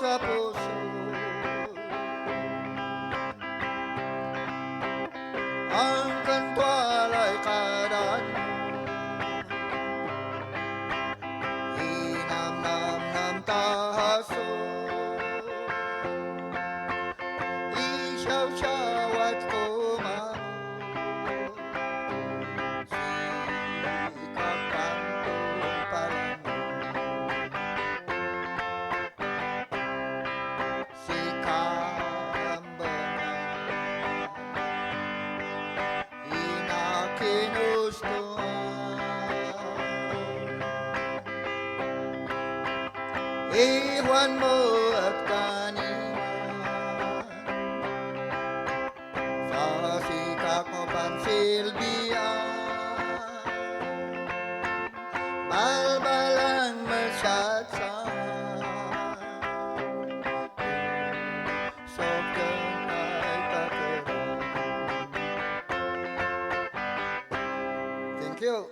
sa puso. Ang kantwalay kadanyo, inamnam ng tahaso, isaw-saw at kumamo, sikap kantong palango, sikambangan, inakinustuhan. Iwan mo at kanina, sa sikap mo pansilbihan, balbalang masyadsan, sokdan ay pakiram. Thank you.